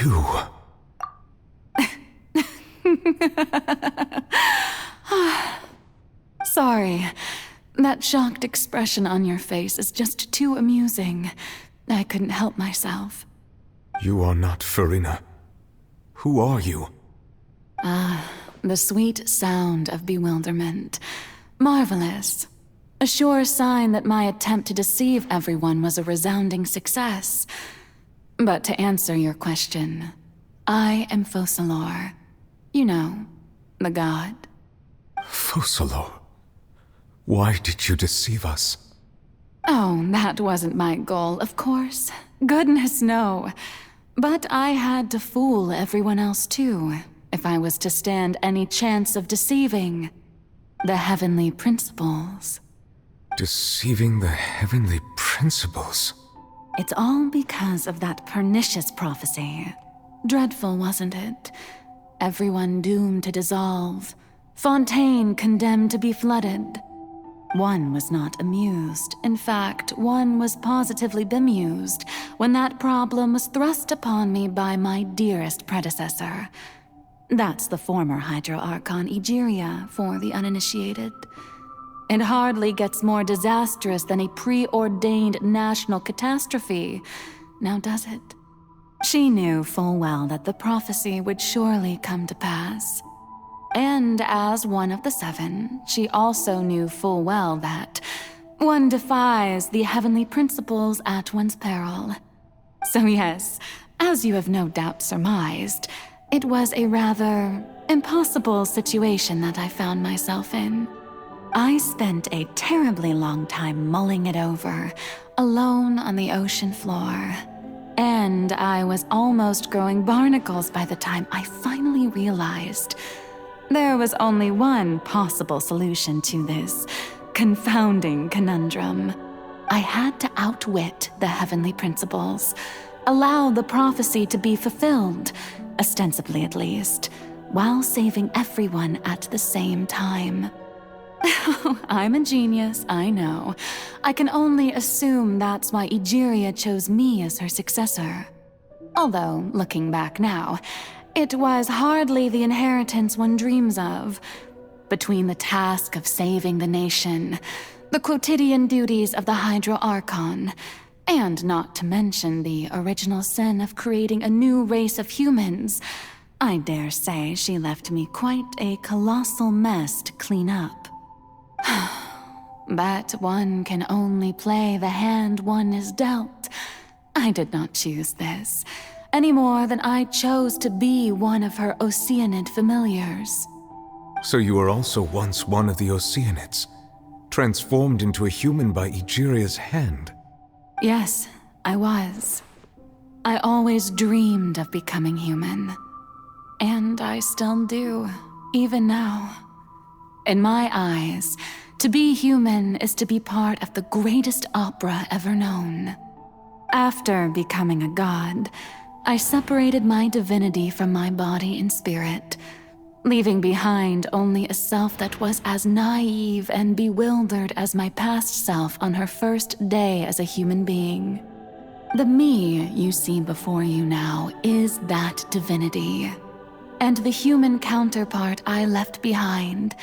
You... Sorry. That shocked expression on your face is just too amusing. I couldn't help myself. You are not Farina. Who are you? The sweet sound of bewilderment. Marvelous. A sure sign that my attempt to deceive everyone was a resounding success. But to answer your question, I am Focalors. You know, the god. Focalors? Why did you deceive us? Oh, that wasn't my goal, of course. Goodness, no. But I had to fool everyone else too, if I was to stand any chance of deceiving the heavenly principles. Deceiving the heavenly principles? It's all because of that pernicious prophecy. Dreadful, wasn't it? Everyone doomed to dissolve. Fontaine condemned to be flooded. One was not amused. In fact, one was positively bemused when that problem was thrust upon me by my dearest predecessor. That's the former Hydro Archon Egeria for the uninitiated. It hardly gets more disastrous than a preordained national catastrophe, now does it? She knew full well that the prophecy would surely come to pass. And as one of the seven, she also knew full well that one defies the heavenly principles at one's peril. So yes, as you have no doubt surmised, it was a rather impossible situation that I found myself in. I spent a terribly long time mulling it over, alone on the ocean floor. And I was almost growing barnacles by the time I finally realized there was only one possible solution to this confounding conundrum. I had to outwit the heavenly principles, allow the prophecy to be fulfilled, ostensibly at least, while saving everyone at the same time. I'm a genius, I know. I can only assume that's why Egeria chose me as her successor. Although, looking back now, it was hardly the inheritance one dreams of. Between the task of saving the nation, the quotidian duties of the Hydro Archon, and not to mention the original sin of creating a new race of humans, I dare say she left me quite a colossal mess to clean up. But one can only play the hand one is dealt. I did not choose this, any more than I chose to be one of her Oceanid familiars. So you were also once one of the Oceanids, transformed into a human by Egeria's hand? Yes, I was. I always dreamed of becoming human. And I still do, even now. In my eyes, to be human is to be part of the greatest opera ever known. After becoming a god, I separated my divinity from my body and spirit, leaving behind only a self that was as naive and bewildered as my past self on her first day as a human being. The me you see before you now is that divinity, and the human counterpart I left behind,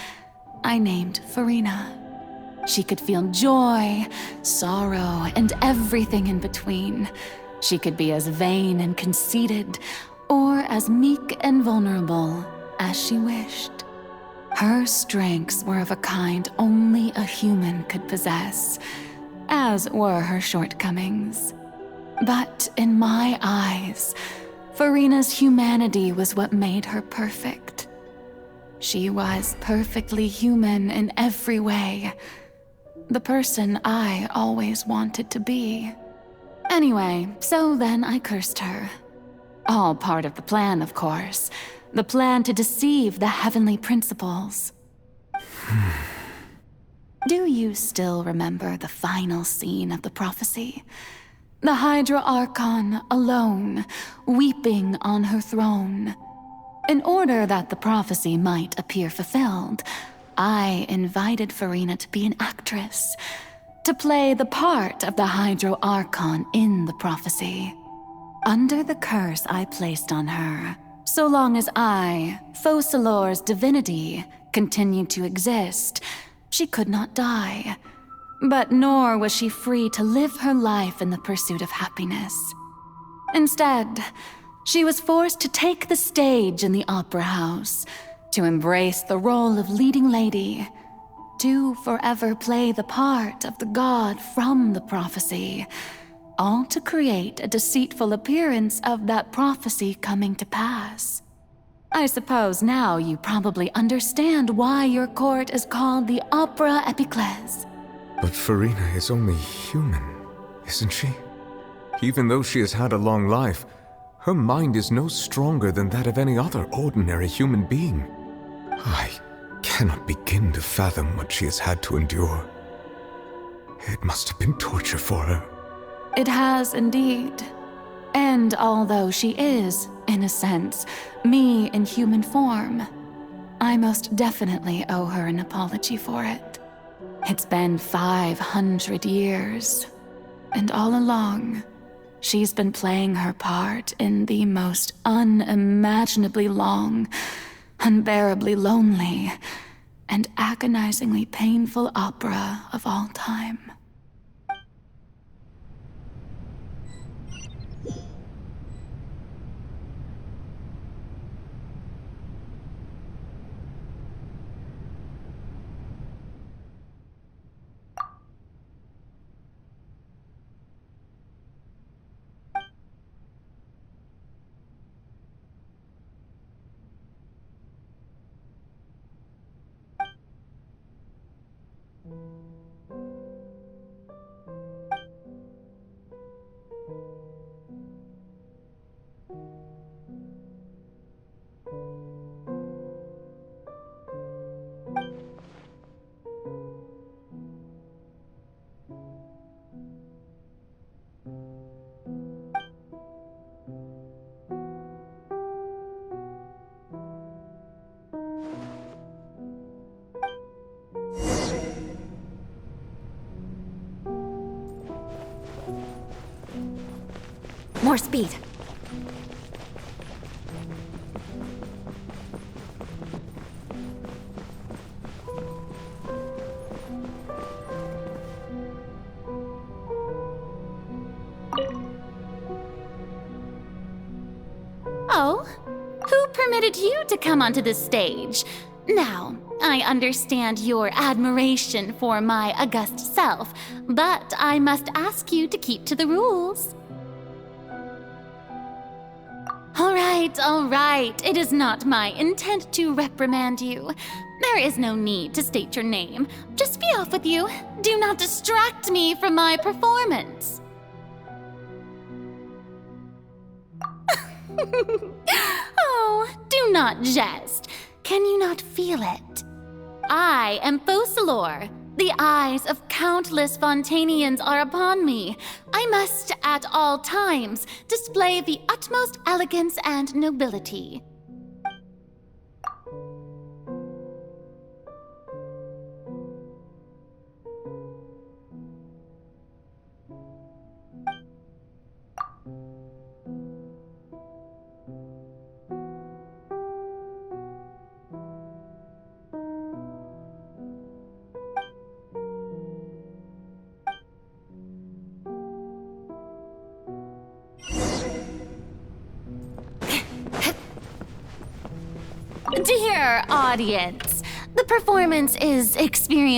I named Farina. She could feel joy, sorrow, and everything in between. She could be as vain and conceited, or as meek and vulnerable as she wished. Her strengths were of a kind only a human could possess, as were her shortcomings. But in my eyes, Farina's humanity was what made her perfect. She was perfectly human in every way. The person I always wanted to be. Anyway, so then I cursed her. All part of the plan, of course. The plan to deceive the heavenly principles. Do you still remember the final scene of the prophecy? The Hydra Archon alone, weeping on her throne. In order that the prophecy might appear fulfilled, I invited Farina to be an actress, to play the part of the Hydro Archon in the prophecy. Under the curse I placed on her, so long as I, Focalors' divinity, continued to exist, she could not die. But nor was she free to live her life in the pursuit of happiness. Instead, she was forced to take the stage in the opera house, to embrace the role of leading lady, to forever play the part of the god from the prophecy, all to create a deceitful appearance of that prophecy coming to pass. I suppose now you probably understand why your court is called the Opera Epiclese. But Farina is only human, isn't she? Even though she has had a long life, her mind is no stronger than that of any other ordinary human being. I cannot begin to fathom what she has had to endure. It must have been torture for her. It has indeed. And although she is, in a sense, me in human form, I most definitely owe her an apology for it. It's been 500 years, and all along, she's been playing her part in the most unimaginably long, unbearably lonely, and agonizingly painful opera of all time. More speed. Oh, who permitted you to come onto this stage? Now, I understand your admiration for my august self, but I must ask you to keep to the rules. All right. It is not my intent to reprimand you. There is no need to state your name. Just be off with you. Do not distract me from my performance. Oh, do not jest. Can you not feel it? I am Focalor. The eyes of countless Fontanians are upon me. I must, at all times, display the utmost elegance and nobility. Dear audience, the performance is experienced